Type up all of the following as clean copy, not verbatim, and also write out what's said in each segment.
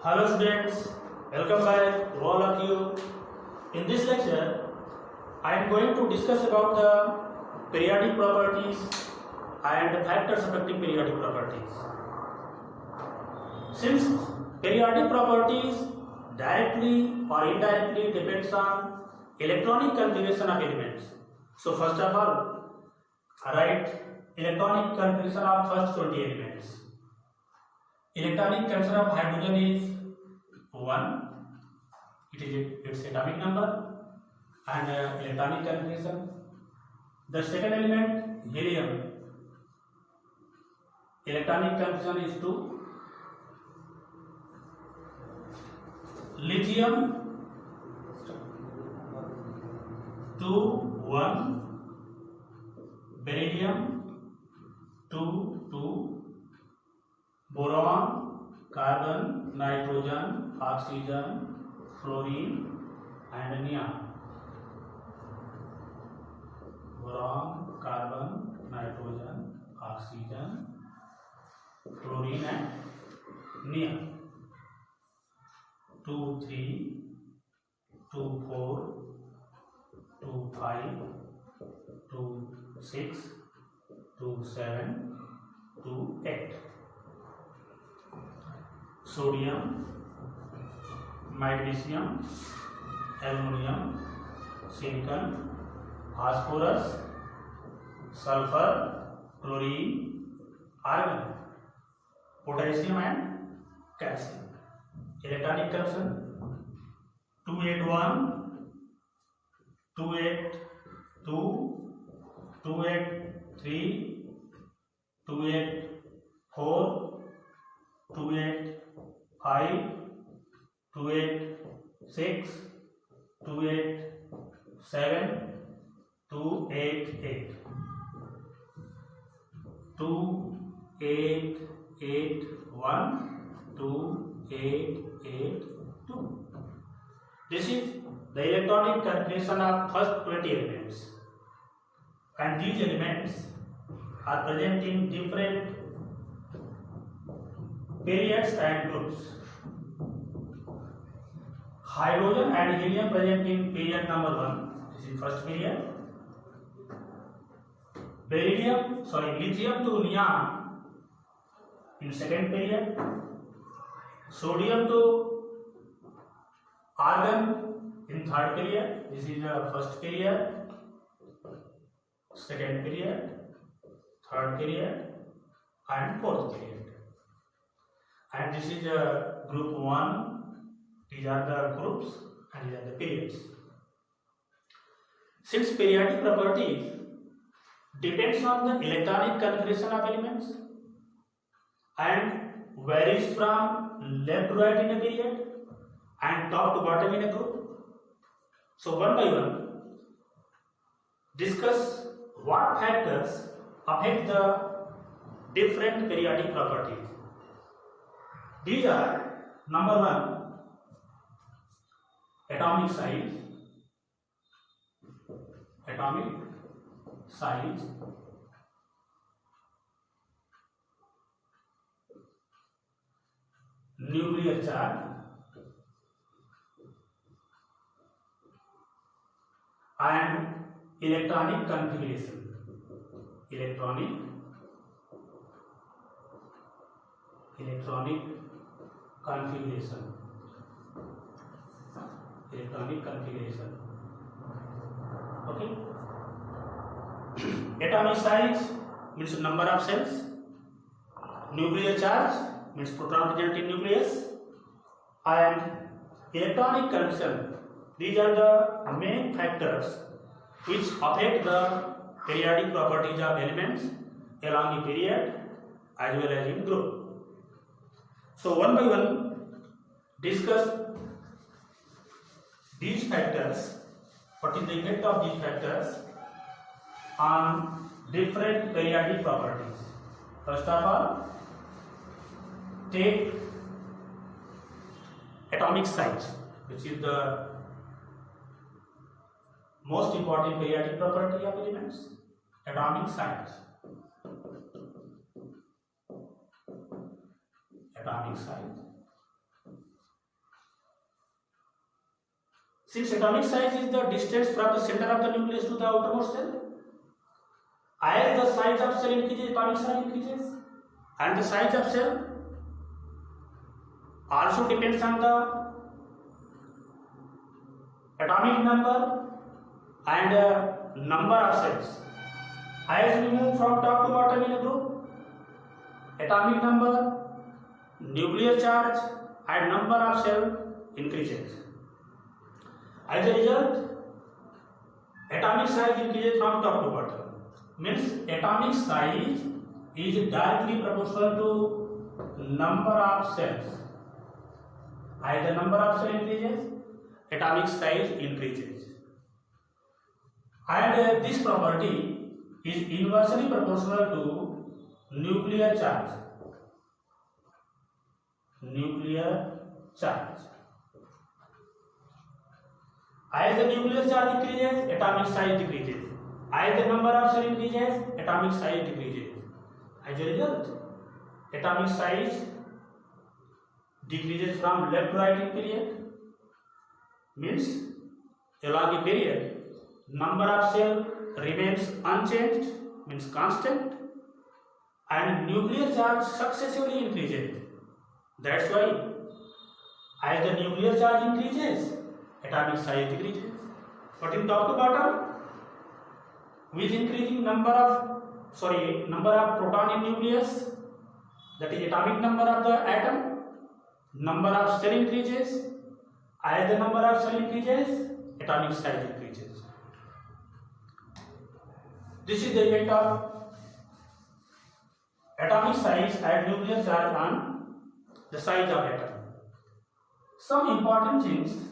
Hello students, welcome back to all of you. In this lecture, I am going to discuss about the periodic properties and factors affecting periodic properties. Since periodic properties directly or indirectly depends on electronic configuration of elements. So first of all, write electronic configuration of first 20 elements. Electronic configuration of hydrogen is 1, it is its atomic number, and electronic configuration. The second element, helium, electronic configuration is 2. Lithium 2 1, beryllium 2 2, boron, carbon, nitrogen, oxygen, fluorine and neon. Boron, carbon, nitrogen, oxygen, fluorine and neon. 2 3, 2 4, 2 5, 2 6, 2 7, 2 8. Sodium, magnesium, aluminum, silicon, phosphorus, sulfur, chlorine, argon, potassium and calcium. Electronic configuration 281, 282, 283, 284, 285, 286, 287, 288, 2881, 2882. This is the electronic configuration of first 20 elements, and these elements are present in different periods and groups. Hydrogen and helium present in period number 1. This is first period. Lithium to neon in second period. Sodium to argon in third period. This is the first period, second period, third period and fourth period. And this is group 1. These are the groups and these are the periods. Since periodic property depends on the electronic configuration of elements and varies from left to right in a period and top to bottom in a group, so one by one discuss what factors affect the different periodic properties. These are number 1, atomic size, nuclear charge, and electronic configuration. Electronic configuration. Okay. Atomic size means number of cells. Nuclear charge means proton present in nucleus. And electronic configuration. These are the main factors which affect the periodic properties of elements along the period as well as in group. So one by one discuss these factors. What is the effect of these factors on different periodic properties? First of all, take atomic size, which is the most important periodic property of elements. Atomic size. Since atomic size is the distance from the center of the nucleus to the outermost cell, as the size of cell increases, atomic size increases, and the size of cell also depends on the atomic number and number of cells. As we move from top to bottom in a group, atomic number, nuclear charge and number of cell increases. As a result, atomic size increases from top to bottom. Means atomic size is directly proportional to number of cells. As the number of cells increases, atomic size increases. And this property is inversely proportional to nuclear charge. Nuclear charge. As the nuclear charge increases, atomic size decreases. As the number of cells increases, atomic size decreases. As a result, atomic size decreases from left to right in period. Means along a period, number of cells remains unchanged, means constant, and nuclear charge successively increases. That's why as the nuclear charge increases, atomic size decreases. But in top to bottom, with increasing number of proton in nucleus, that is atomic number of the atom, number of cell increases. As the number of cell increases, atomic size increases. This is the effect of atomic size and nuclear charge on the size of atom. Some important things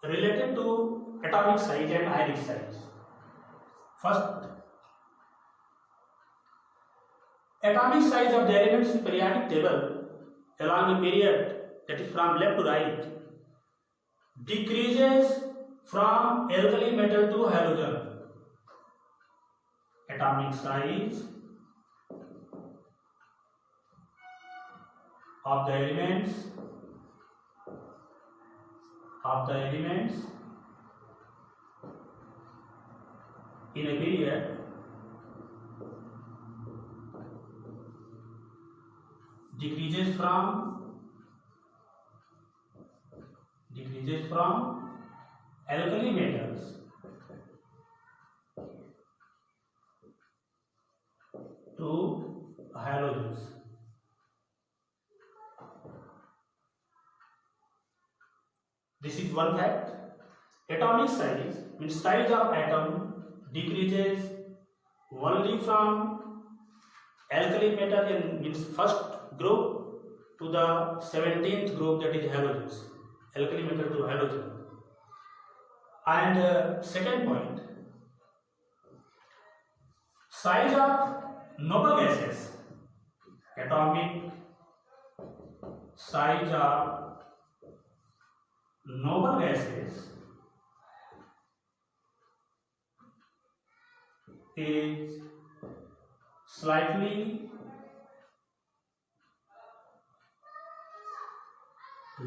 related to atomic size and ionic size. First, atomic size of the elements in periodic table along a period, that is from left to right, decreases from alkali metal to halogen. Atomic size of the elements in a period decreases from alkali metals to halogens. This is one fact. Atomic size means size of atom decreases only from alkali metal in means first group to the 17th group, that is halogens. Alkali metal to halogen. And second point, size of noble gases. Atomic size of noble gases is slightly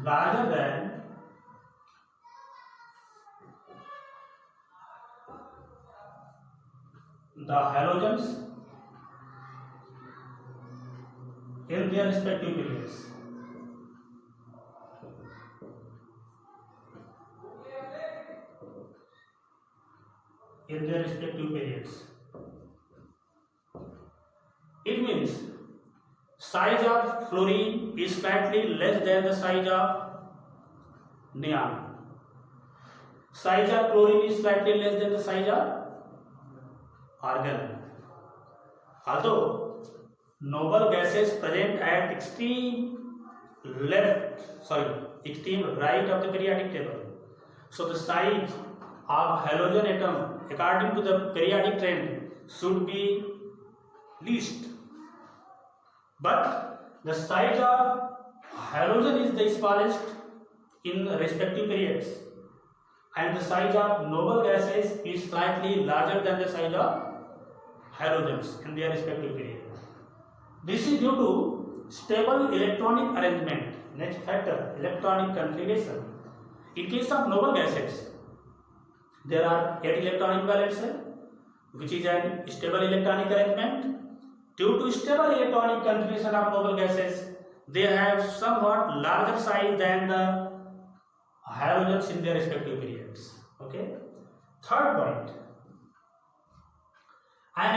larger than the halogens in their respective periods. It means size of fluorine is slightly less than the size of neon. Size of chlorine is slightly less than the size of argon. Although noble gases present at extreme right of the periodic table, so the size of halogen atom according to the periodic trend should be least, but the size of halogen is the smallest in respective periods, and the size of noble gases is slightly larger than the size of halogens in their respective period. This is due to stable electronic arrangement. Next factor, electronic configuration. In case of noble gases, there are 8 electron valence cell, which is an stable electronic arrangement. Due to stable electronic configuration of noble gases, they have somewhat larger size than the halogens in their respective periods. Okay. Third point, an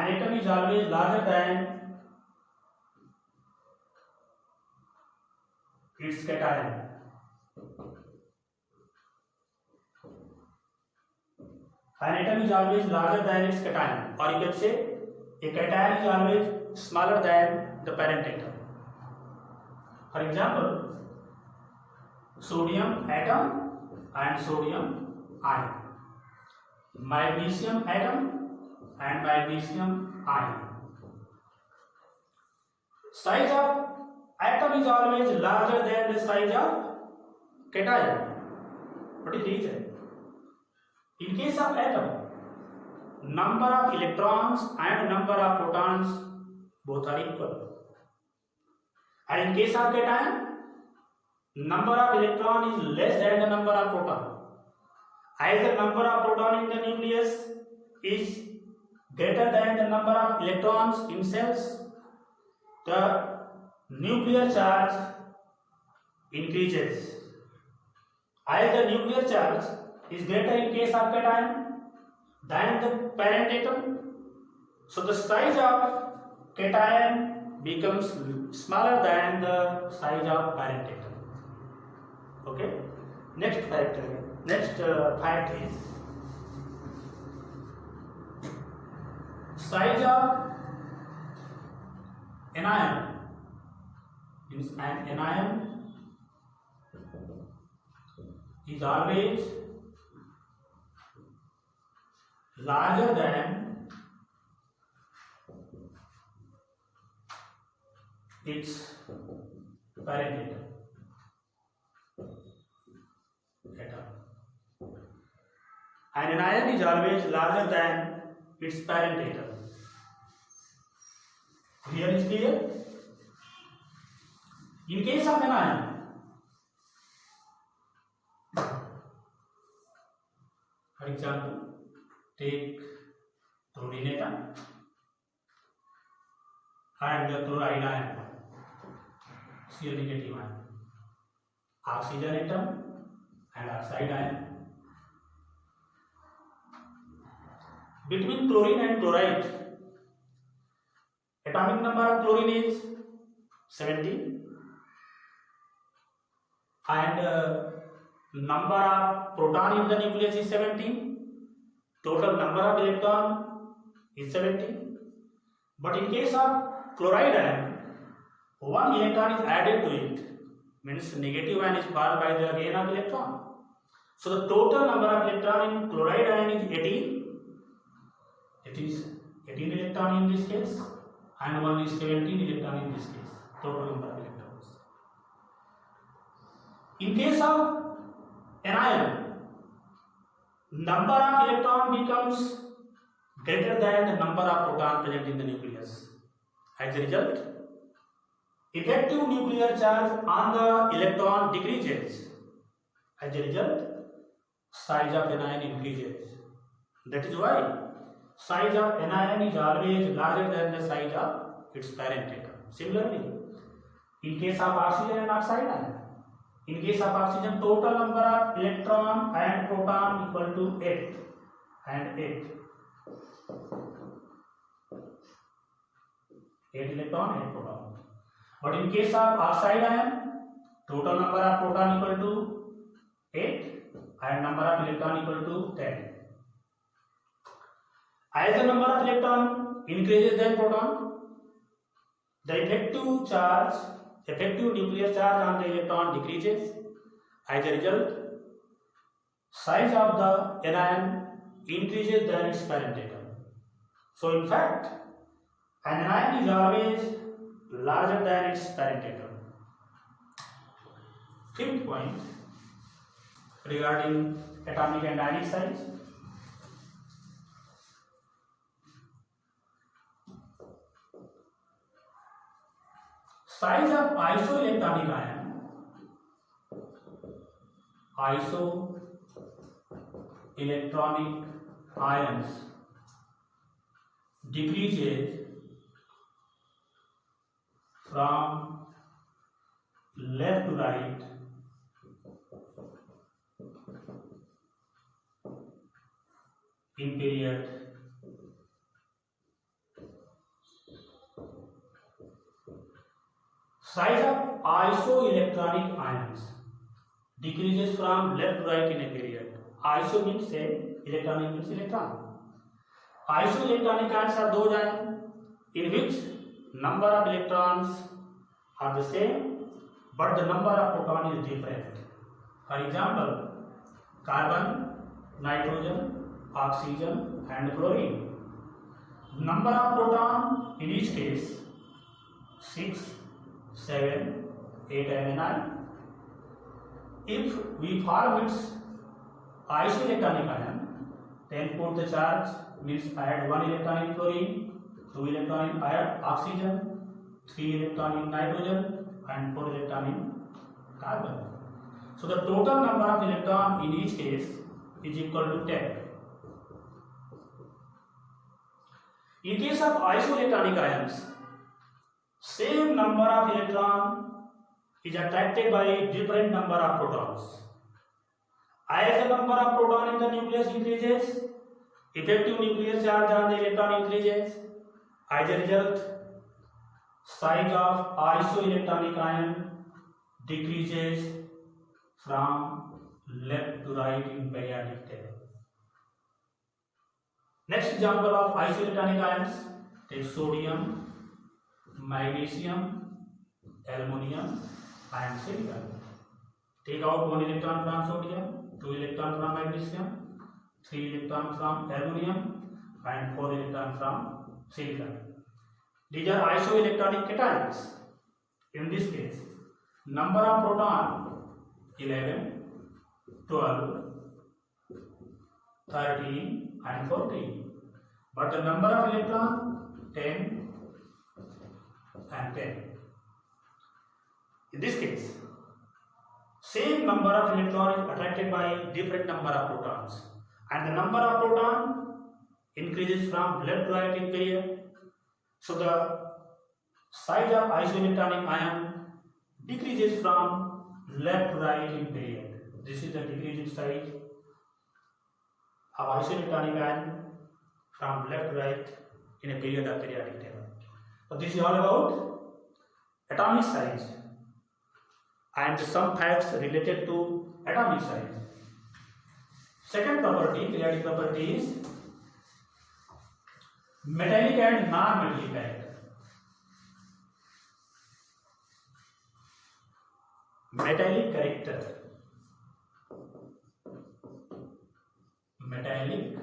atom is always larger than its cation. An atom is always larger than its cation, or you can say a cation is always smaller than the parent atom. For example, sodium atom and sodium ion, magnesium atom and magnesium ion. Size of atom is always larger than the size of cation. What is the reason? In case of atom, number of electrons and number of protons both are equal. And in case of cation, number of electron is less than the number of proton. As the number of proton in the nucleus is greater than the number of electrons in cells, the nuclear charge increases. As the nuclear charge is greater in case of cation than the parent atom, so the size of cation becomes smaller than the size of parent atom. Okay. Next fact is size of anion. An anion is always larger than its parent atom. An anion is always larger than its parent atom. Here is clear. In case of an ion, for example, take chlorine atom and the chloride ion, Cl negative ion, oxygen atom and oxide ion. Between chlorine and chloride, atomic number of chlorine is 17 and number of proton in the nucleus is 17. Total number of electron is 17. But in case of chloride ion, one electron is added to it, means negative ion is followed by the gain of electron. So the total number of electron in chloride ion is 18. It is 18 electron in this case and one is 17 electron in this case. Total number of electrons. In case of an ion, number of electron becomes greater than the number of proton present in the nucleus. As a result, effective nuclear charge on the electron decreases. As a result, size of an ion increases. That is why size of an ion is always larger than the size of its parent atom. Similarly, in case of oxygen and oxide ion, in case of oxygen, total number of electron and proton equal to 8 and 8. 8 electron, 8 proton. But in case of oxide ion, total number of proton equal to 8 and number of electron equal to 10. As the number of electron increases than proton, the effective nuclear charge on the electron decreases. As a result, size of the anion increases than its parent atom. So in fact, an anion is always larger than its parent atom. Fifth point regarding atomic and ionic size. Size of isoelectronic ions decreases from left to right in period size of isoelectronic ions decreases from left to right in a period. Iso means same, electronic means electron. Isoelectronic ions are those ions in which number of electrons are the same but the number of proton is different. For example, carbon, nitrogen, oxygen and chlorine. Number of proton in each case 6, 7, 8 and 9. If we form its isoelectronic ion, then put the charge means add 1 electron in chlorine, 2 electron in oxygen, 3 electron in nitrogen and 4 electron in carbon. So the total number of electron in each case is equal to 10. In case of isoelectronic ions, same number of electron is attracted by different number of protons. As the number of proton in the nucleus increases, effective nuclear charge on the electron increases. As a result, size of isoelectronic ion decreases from left to right in periodic table. Next example of isoelectronic ions is sodium, magnesium, aluminum and silicon. Take out 1 electron from sodium, 2 electron from magnesium, 3 electron from aluminum and 4 electron from silicon. These are isoelectronic cations. In this case, number of proton 11, 12, 13 and 14. But the number of electron 10 and 10. In this case, same number of electrons is attracted by different number of protons, and the number of proton increases from left to right in period. So the size of isoelectronic ion decreases from left to right in period. This is the decreasing size of isoelectronic ion from left to right in a period of periodic table. So this is all about atomic size and some facts related to atomic size. Second property, periodic property is metallic and non-metallic character. Metallic character. Metallic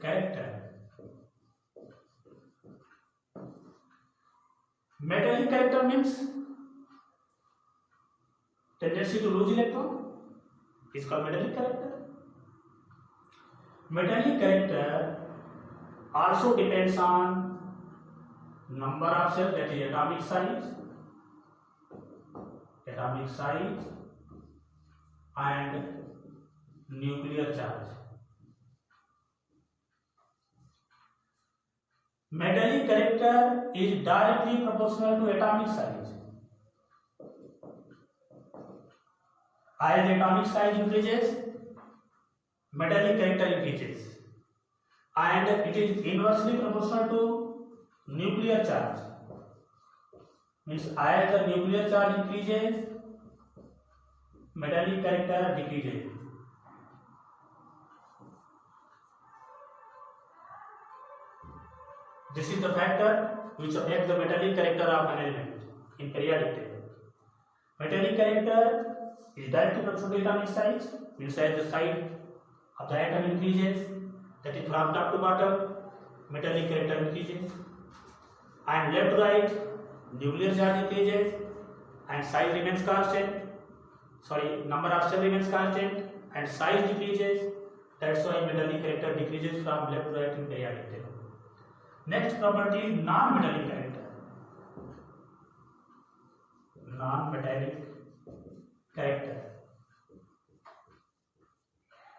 character. Metallic character means tendency to lose electron is called metallic character. Metallic character also depends on number of cells, that is atomic size and nuclear charge. Metallic character is directly proportional to atomic size. As atomic size increases, metallic character increases, and it is inversely proportional to nuclear charge. Means as the nuclear charge increases, metallic character decreases. This is the factor which affects the metallic character of an element in periodic table. Metallic character is directly proportional to atomic size, means as the size of the atom increases, that is from top to bottom, metallic character increases, and left to right, nuclear charge increases, and size remains constant. number of cell remains constant and size decreases. That's why metallic character decreases from left to right in periodic table. Next property is non-metallic character. Non-metallic character,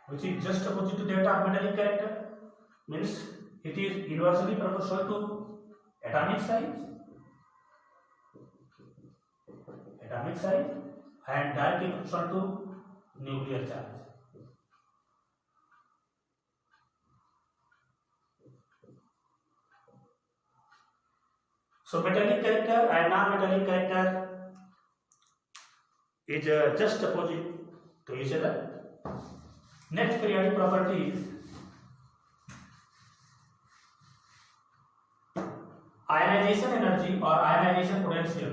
which is just opposite to that of metallic character, means it is inversely proportional to atomic size and directly proportional to nuclear charge. So metallic character and non-metallic character is just opposite to each other. Next periodic property is ionization energy or ionization potential.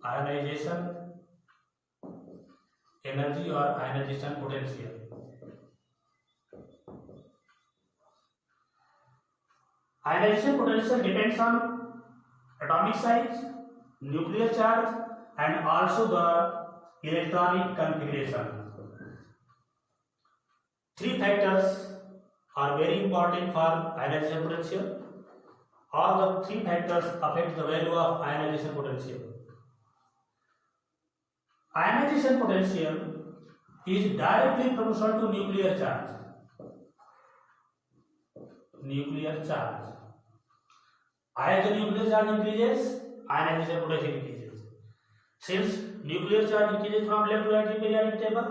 Ionization energy or ionization potential. Ionization potential depends on atomic size, nuclear charge, and also the electronic configuration. Three factors are very important for ionization potential. All the three factors affect the value of ionization potential. Ionization potential is directly proportional to nuclear charge. Nuclear charge. As the nuclear charge increases, ionization potential increases. Since nuclear charge increases from left to right in periodic table,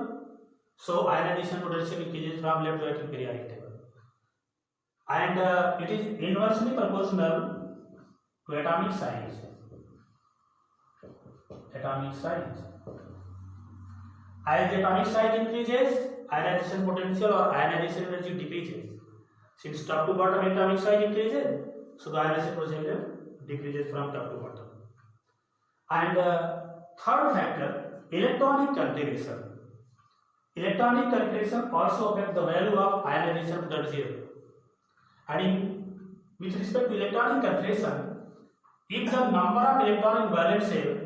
so ionization potential increases from left to right in periodic table. And it is inversely proportional to atomic size. Atomic size. As the atomic size increases, ionization potential or ionization energy decreases. Since top to bottom atomic size increases, so the ionization potential decreases from top to bottom. And third factor, electronic configuration. Electronic configuration also affects the value of ionization potential. And with respect to electronic configuration, if the number of electron in valence shell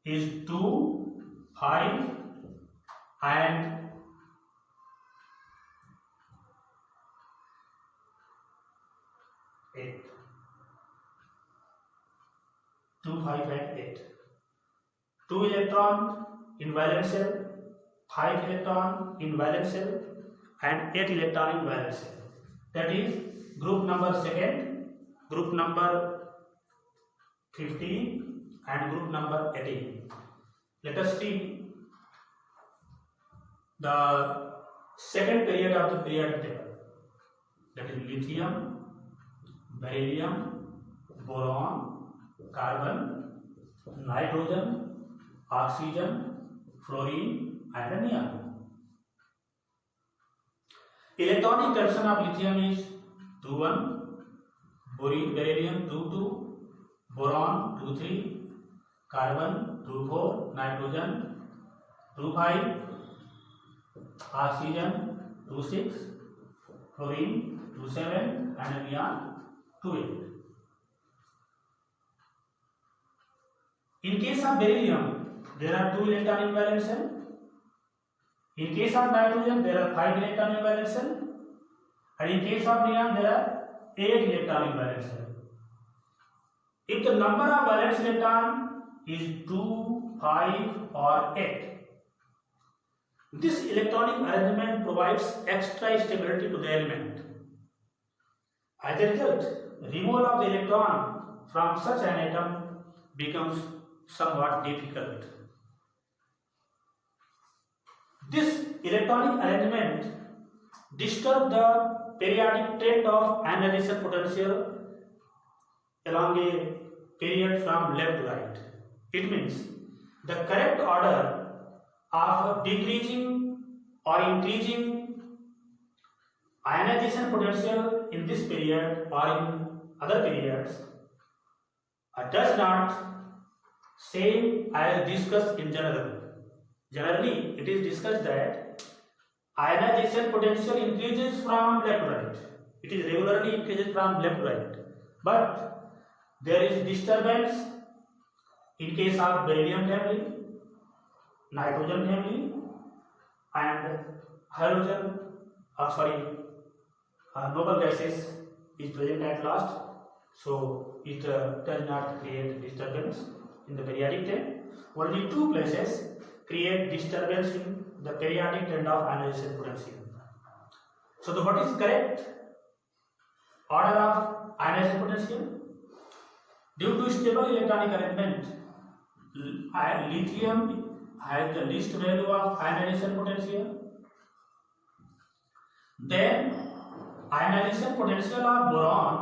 is 2, 5, and 8. 2, 5 and 8. 2 electron in valence shell, 5 electron in valence shell, and 8 electron in valence shell. That is group number 2, group number 15, and group number 18. Let us see the second period of the periodic table. That is lithium, beryllium, boron, carbon, nitrogen, oxygen, fluorine, and neon. Electronic condition of lithium is 2-1, beryllium 2-2, boron 2-3, carbon 2-4, nitrogen 2-5, oxygen 2-6, fluorine 2-7, and neon 2-8. In case of beryllium, there are 2 electron in valence shell. In case of nitrogen, there are 5 electron in valence shell. And in case of neon, there are 8 electron in valence shell. If the number of valence electron is 2, 5, or 8, this electronic arrangement provides extra stability to the element. As a result, removal of the electron from such an atom becomes somewhat difficult. This electronic arrangement disturbs the periodic trend of ionization potential along a period from left to right. It means the correct order of decreasing or increasing ionization potential in this period or in other periods does not same as discussed in general. Generally, it is discussed that ionization potential increases from left to right. It is regularly increases from left to right. But there is disturbance in case of beryllium family, nitrogen family and hydrogen, noble gases is present at last, so it does not create disturbance in the periodic table. Only two places create disturbance in the periodic trend of ionization potential. So what is correct order of ionization potential? Due to stable electronic arrangement, lithium has the least value of ionization potential. Then ionization potential of boron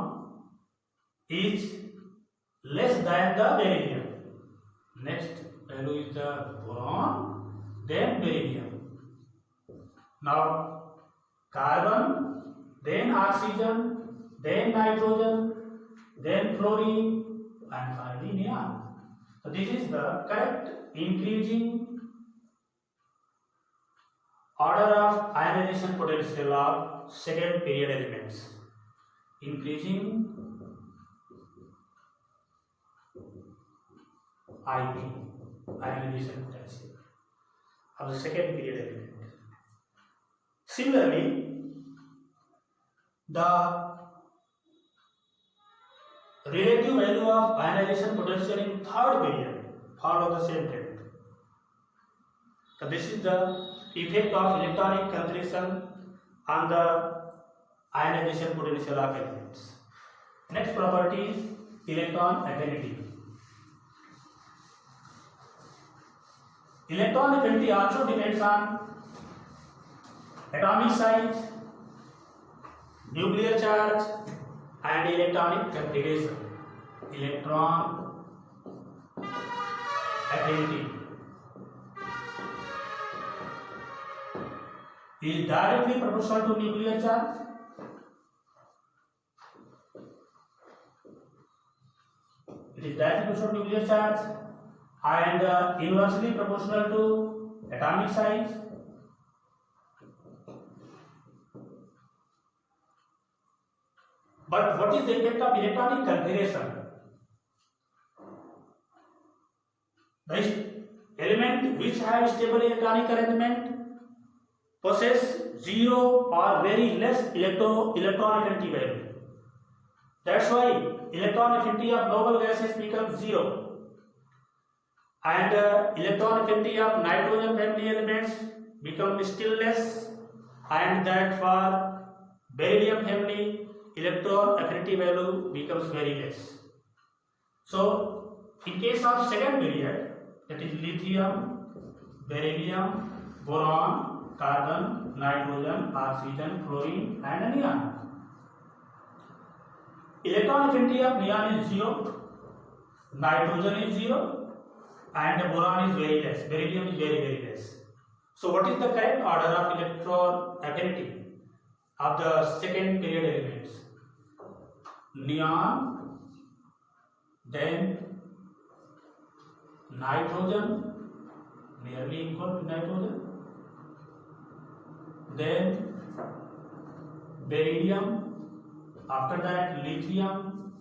is less than the beryllium. Next value is the boron, then beryllium. Now carbon, then oxygen, then nitrogen, then fluorine, and finally neon. So this is the correct increasing order of ionization potential of second period elements. Increasing IP, ionization potential of the second period element. Similarly, the relative value of ionization potential in third period follow the same trend. So this is the effect of electronic calculation on the ionization potential of elements. Next property is electron affinity. Electron affinity also depends on atomic size, nuclear charge, and electronic configuration. Electron affinity is directly proportional to nuclear charge. It is directly proportional to nuclear charge and inversely proportional to atomic size. But what is the effect of electronic configuration? The element which have stable electronic arrangement possess zero or very less electron affinity value. That's why electron affinity of noble gases becomes zero, and electron affinity of nitrogen family elements become still less, and that for beryllium family electron affinity value becomes very less. So in case of second period, that is lithium, beryllium, boron, carbon, nitrogen, oxygen, fluorine, and neon. Electron affinity of neon is 0, nitrogen is 0, and boron is very less, beryllium is very less. So what is the correct order of electron affinity of the second period elements? Neon, then nitrogen, nearly equal to nitrogen, then beryllium, after that lithium,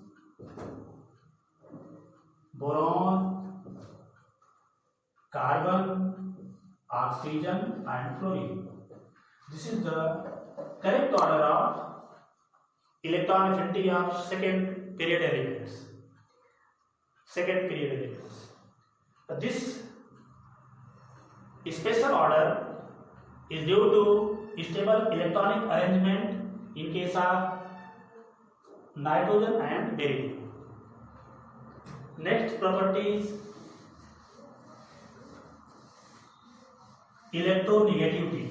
boron, carbon, oxygen, and fluorine. This is the correct order of electron affinity of second period elements. This special order is due to stable electronic arrangement in case of nitrogen and beryllium. Next property is electronegativity.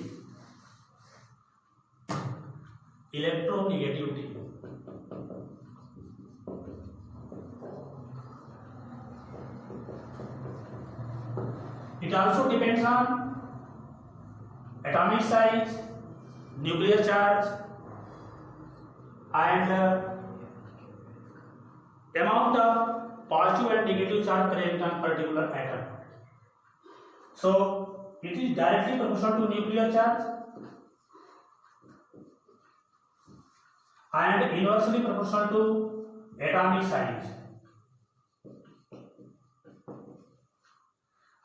It also depends on atomic size, nuclear charge, and amount of positive and negative charge present on particular atom. So it is directly proportional to nuclear charge and inversely proportional to atomic size.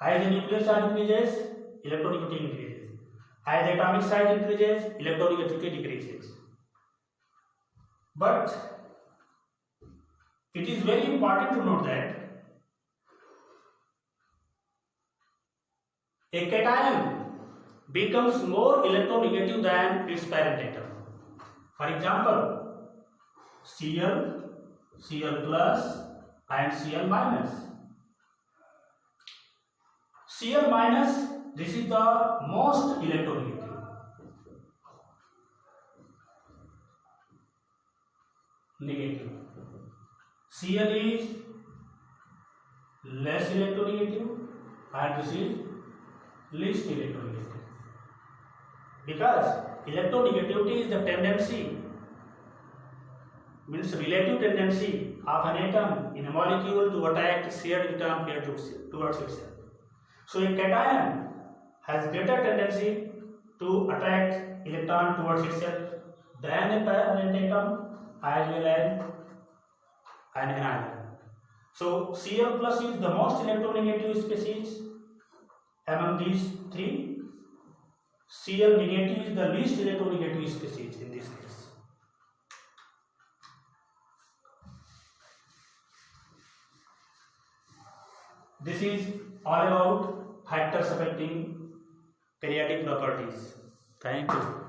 As the nuclear charge increases, electronegativity increases. As the atomic size increases, electronegativity decreases. But it is very important to note that a cation becomes more electronegative than its parent atom. For example, Cl, Cl plus and Cl minus. Cl minus, this is the most electronegative. Negative. Cl is less electronegative and this is least electronegative. Because electronegativity is the tendency, means relative tendency of an atom in a molecule to attract shared electron pair towards itself. So a cation has greater tendency to attract electron towards itself than a parent atom as well as an anion. So Cl plus is the most electronegative species among these three. Cl negative is the least electronegative species in this case. This is all about factors affecting periodic properties. Thank you.